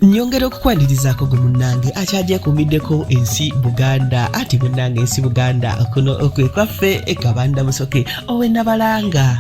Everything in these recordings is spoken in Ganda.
Nyongera okukwanirizaako gwe munnange akyajja kumiddeko ensi Buganda ati munnange ensi Buganda kuno okwe kwaffe ekabanda musoke owe Nabalanga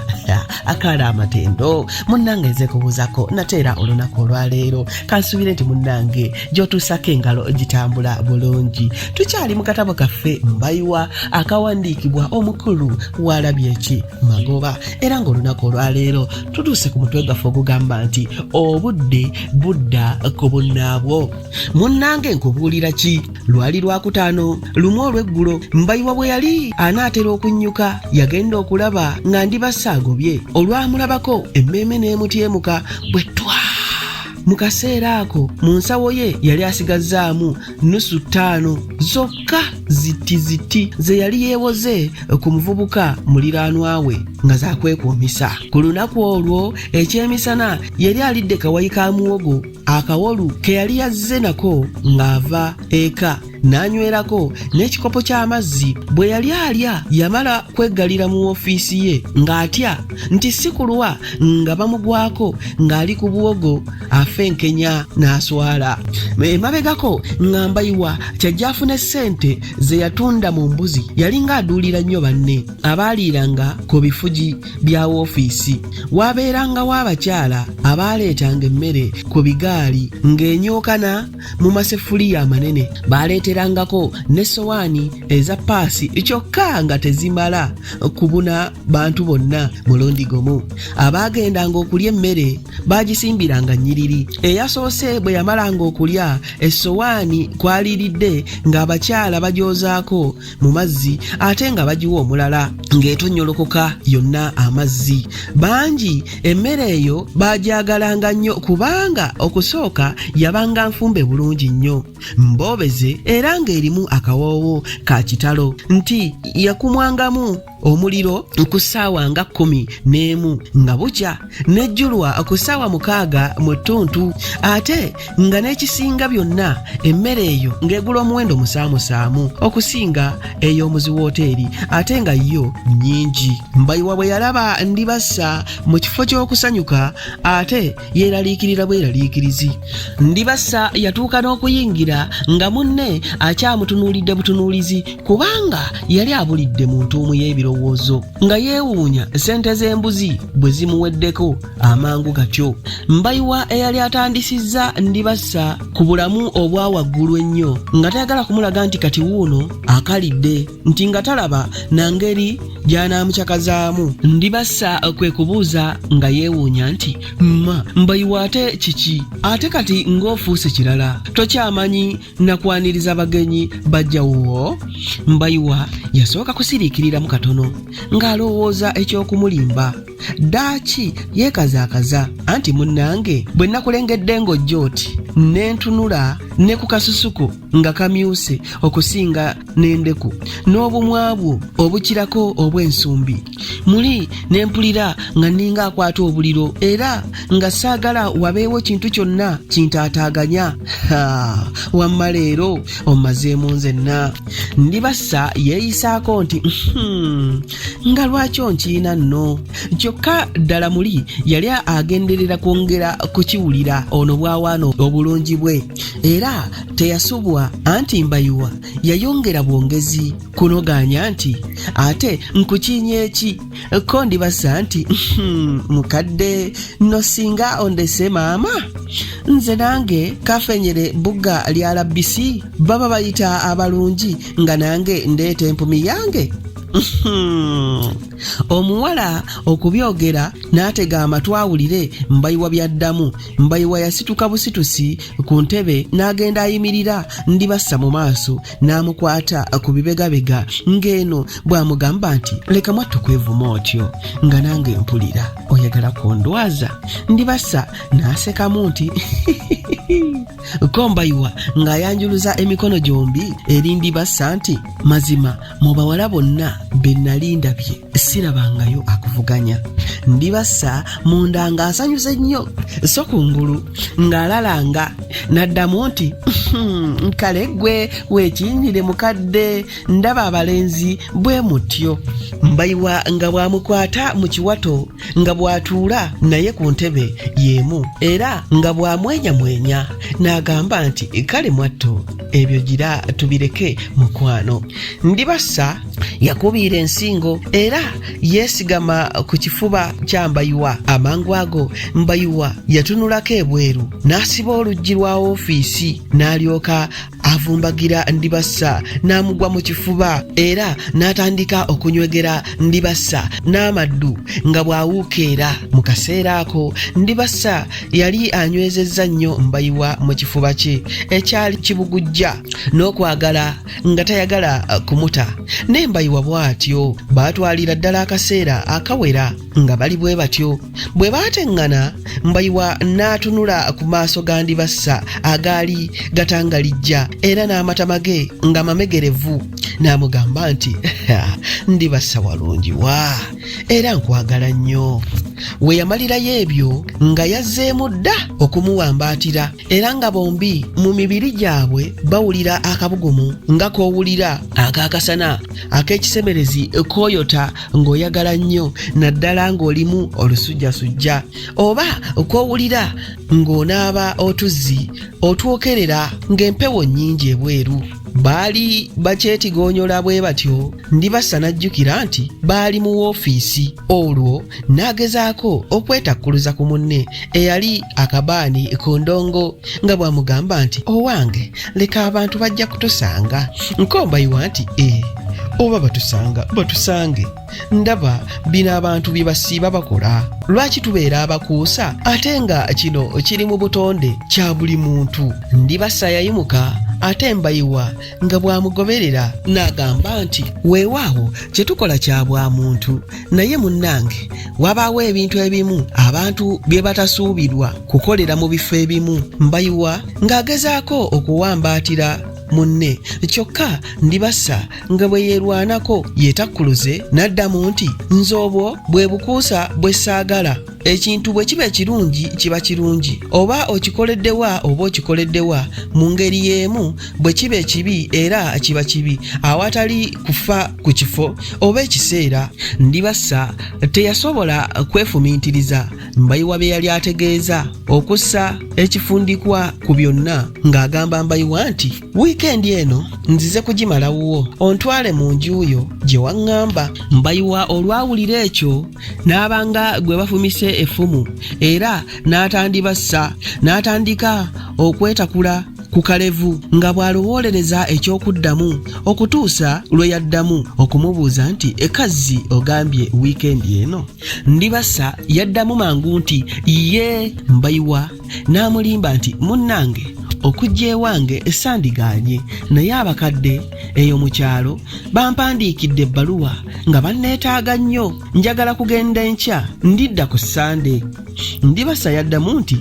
akala amatendo munnange nze kubuuzako nateera olunaku olwaleero kansubire nti munnange gy'otuusako engalo gitambula bulungi tukyali mu katabo kaffe Mbayiwa akawandiikibwa omukulu Walabyeki Magoba era ng'olunaku olwaleero tutuuse ku mutwe gwaffe ogugamba nti obudde budda ku bunnaabwo. Munnange nkubuulira ki lwali lwakutaano lumu olw'eggulo Mbayiwa bwe yali anaatera okunnyuka yagenda okulaba nga Ndibassa agobye olwamulabako emmeeme n'emutyemuka bwe twa mu kaseera ako mu nsawo ye yali asigazzaamu nusu ttaano zokka ziti ze yali yeewoze ku muvubuka muliraanwa we nga zaakwekuumisa. Ku lunaku olwo ekyemisana yali alidde kawayi ka muwogo akawolu ke yali yazze nako ng'ava eka n'anywerako n'ekikopo ky'amazzi. Bwe yali alya yamala kweggalira mu woofiisi ye ng'atya nti si kulwa nga bamugwako ng'ali ku buwogo afenkenya n'aswala. Emabegako nga Mbayiwa kyajja afune ssente ze yatunda mu mbuzi yali ng'aduulira nnyo banne abaaliiranga ku bifugi bya woofiisi. Waabeerangawo abakyala abaaleetanga emmere ku bigaali ng'enyookana mu masefuliya amanene baaleeterangako n'essowaani eza paasi kyokka nga tezimala kubuna bantu bonna mulundi gumu. Abaagendanga okulya emmere baagisimbiranga nnyiriri. Eyasoose bwe yamalanga okulya essowaani kwaliiridde ng'abakyala bagyozaako mu mazzi ate nga bagiwa omulala ng'etonnyolokoka yonna amazzi. Bangi emmere eyo baagyagalanga nnyo kubanga okusooka yabanga nfumbe bulungi nnyo mboobeze era ng'erimu akawoowo ka kitalo nti yakumwangamu omuliro ku ssaawa nga 11 nga bukya nejjulwa ku ssaawa 6 mu ttuntu ate nga n'ekisinga byonna emmere eyo ng'egula omuwendo musaamusaamu okusinga ey'omuzi wooteeri ate nga yo nnyingi. Mbayiwa bwe yalaba Ndibassa mu kifo ky'okusanyuka ate yeeraliikirira bweraliikirizi. Ndibassa yatuuka n'okuyingira nga munne akyamutunuulidde butunuulizi kubanga yali abulidde mu ntuumu y'ebirowoozo nga yeewuunya ssente z'embuzi bwe zimuweddeko amangu gatyo. Mbayiwa eyali atandisizza Ndibassa ku bulamu obwa waggulu ennyo nga tayagala kumulaga nti kati wuuno akalidde nti nga talaba na ngeri gy'anaamukyakazaamu. Ndibassa kwe kubuuza nga yeewuunya nti Mbayiwa ate kiki ate kati ng'ofuuse kirala tokyamanyi nakwaniriza bagenyi bajja wuwo? Mbayiwa yasooka kusiriikiriramu katono ng'alowooza eky'okumulimba. Daaki yeekazaakaza anti munnange bwe nakulengedde ng'ojja oti n'entunula ne ku kasusuko nga kamyuse okusinga n'endeku n'obumwabwo obukirako obw'ensumbi muli n'empulira nga nninga akwata obuliro era nga saagala wabeewo kintu kyonna kintaataaganya. Wamma leero ommazeemu nzenna. Ndibassa yeeyisaako nti nga lwaki onkiina nno kyokka ddala muli yali agenderera kwongera kukiwulira ono bw'awaana obulungi bwe era teyasubwa anti Mbayiwa yayongera bwongezi kunogaanya nti ate nkukiinye eki ko Ndibassa nti mukadde no singa ondese maama nze nange kafenyere bugga lya LBC baba bayita abalungi nga nange ndeeta empumi yange. Omuwala okubyogera n'atega amatwi awulire Mbayiwa byaddamu. Mbayiwa yasituka busitusi ku ntebe n'agenda ayimirira Ndibassa mu maaso n'amukwata ku bibegabega ng'eno bw'amugamba nti leka mwattu kwevuma otyo nga nange mpulira oyagala kundwaza. Ndibassa n'asekamu nti ko Mbayiwa ng'ayanjuluza emikono gyombi eri Ndibassa nti mazima mu bawala bonna be nali ndabye sirabangayo akuvuganya. Ndibassa munda ng'asanyuze nnyo so kungulu ng'alalanga n'addamu nti Kale gwe weekinyire mukadde, ndaba abalenzi bwe mutyo. Mbayiwa nga bw'amukwata mu kiwato nga bw'atuula naye ku ntebe y'emu era nga bw'amwenyamwenya n'agamba nti kale mwatto ebyo gira tubireke mukwano. Ndibassa yakubiira ensingo era yeesigama ku kifuba kya Mbayiwa. Amangu ago Mbayiwa yatunulako ebweru n'asiba oluggi lwa woofiisi n'alyoka avumbagira Ndibassa n'amugwa mu kifuba era n'atandika okunywegera Ndibassa n'amaddu nga bw'awuukeera. Mu kaseera ako Ndibassa yali anywezezza nnyo Mbayiwa mu kifuba kye ekyali kibugujja n'okwagala nga tayagala kumuta. Ne Mbayiwa bw'atyo baatwalira ddala akaseera akawera nga bali bwe batyo. Bwe baateŋŋana Mbayiwa n'atunula ku maaso ga Ndibassa agaali gatangalijja era n'amatama ge nga mamegerevu n'amugamba nti Ndibassa walungiwa era nkwagala nnyo. We yamalirayo ebyo nga yazzeemu dda okumuwambaatira era nga bombi mu mibiri gyabwe bawulira akabugumu nga koowulira akaakasana ak'ekisemerezi kooyota ng'oyagala nnyo naddala ng'olimu olusujjasujja oba koowulira ng'onaaba otuzzi otwokerera ng'empewo nnyingi ebweru. Baali bakyetigoonyola bwe batyo. Ndibassa n'ajjukira nti baali mu woofiisi. Olwo n'agezaako okwetakkuluza ku munne eyali akabaani ku ndongo nga bw'amugamba nti owange leka abantu bajja kutusanga. Mbayiwa nti oba batusange ndaba bino abantu bye basiiba bakola. Lwaki tubeera abakuusa ate nga kino kiri mu butonde kya buli muntu? Ndibassa yayimuka ate Mbayiwa nga bw'amugoberera n'agamba nti weewaawo kye tukola kya bwa muntu naye munnange wabaawo ebintu ebimu abantu bye batasuubirwa kukolera mu bifo ebimu. Mbayiwa ng'agezaako okuwambaatira munne kyokka Ndibassa nga bwe yeerwanako yeetakkuluze n'addamu nti nze obwo bwe bukuusa bwe saagala. Ekintu bwe kiba ekirungi kiba kirungi oba okikoleddewa oba okikoleddewa mu ngeri y'emu. Bwe kiba ekibi era kiba kibi awatali kufa ku kifo oba ekiseera. Ndibassa teyasobola kwefumintiriza Mbayiwa bye yali ategeeza okussa ekifundikwa ku byonna ng'agamba Mbayiwa nti wiikendi eno nzize kugimalawo ontwale mu njuyo gye waŋŋamba. Mbayiwa olwawulira ekyo n'abanga gwe bafumise effumu era n'atandika okwetakula ku kalevu nga bw'alowoolereza ekyokuddamu okutuusa lwe yaddamu okumubuuza nti ekazzi ogambye wiikendi eno. Ndibassa yaddamu mangu nti ye. Mbayiwa n'amulimba nti munnange okujja ewange sandigaanye naye abakadde eyo mu kyalo bampandiikidde ebbaluwa nga banneetaaga nnyo njagala kugenda enkya ndidda ku Sande. Ndibassa yaddamu nti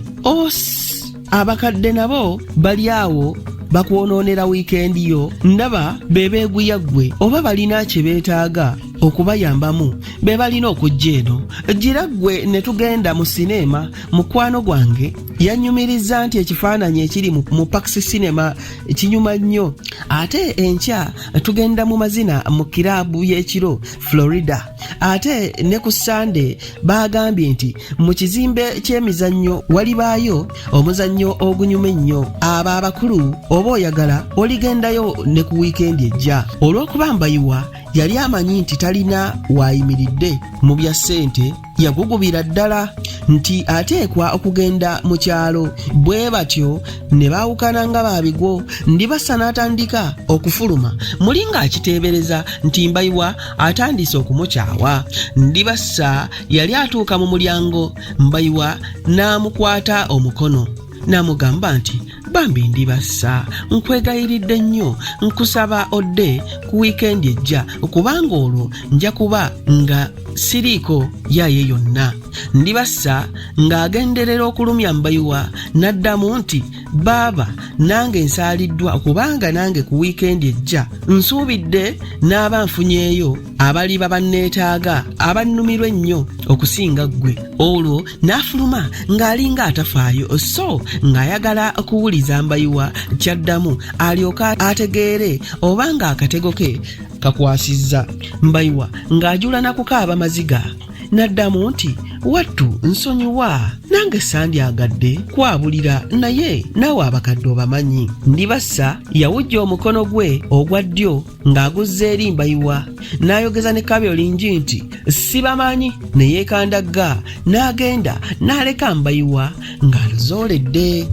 abakadde nabo bali awo bakwonoonera wiikendi yo ndaba beebeeguya ggwe oba balina kye beetaaga okubayambamu be balina okujja eno. Gira ggwe ne tugenda mu sineema. Mukwano gwange yannyumiriza nti ekifaananyi ekiri mu Pax Cinema kinyuma nnyo. Ate enkya tugenda mu mazina mu kiraabu y'ekiro Florida. Ate ne ku Sande baagambye nti mu kizimbe ky'emizannyo walibaayo omuzannyo ogunyuma ennyo. Abo abakulu oba oyagala oligendayo ne ku wiikendi ejja. Olw'okuba Mbayiwa yali amanyi nti talina waayimiridde mu bya ssente yagugubira ddala nti ateekwa okugenda mu kyalo. Bwe batyo ne baawukana nga baabigwo. Ndibassa n'atandika okufuluma muli ng'akiteebereza nti Mbayiwa atandise okumukyawa. Ndibassa yali atuuka mu mulyango. Mbayiwa n'amukwata omukono n'amugamba nti bambi Ndibassa nkwegayiridde nnyo nkusaba odde ku wiikendi ejja kubanga olwo nja kuba nga siriiko yaye yonna. Ndibassa ng'agenderera okulumya Mbayiwa n'addamu nti baaba nange nsaaliddwa kubanga nange ku wiikendi ejja nsuubidde n'aba nfunyeeyo abaliba banneetaaga abannumirwa ennyo okusinga ggwe. Olwo n'afuluma ng'alinga atafaayo so ng'ayagala kuwuliza Mbayiwa kyaddamu alyoka ategeere obanga akatego ke kakwasizza. Mbayiwa ng'ajula na kukaaba maziga n'addamu nti wattu nsonyiwa nange sandyagadde kwabulira naye naawe abakadde obamanyi. Ndibassa yawujja omukono gwe ogwa ddyo ng'aguzza eri Mbayiwa n'ayogeza ne Kabyolingi nti sibamanyi ne yeekandagga n'agenda n'aleka Mbayiwa ng'aluzooledde.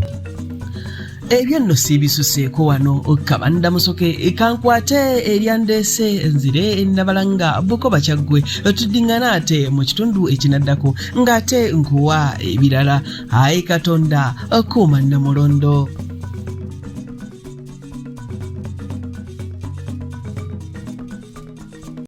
Ebyo nno siibisuseeko wano Kabanda Musoke kankwate eryandeese nzire Nabalanga Bukoba Kyaggwe tuddingana ate mu kitundu ekinaddako ng'ate nkuwa ebirala. Ayi Katonda kuuma Namulondo.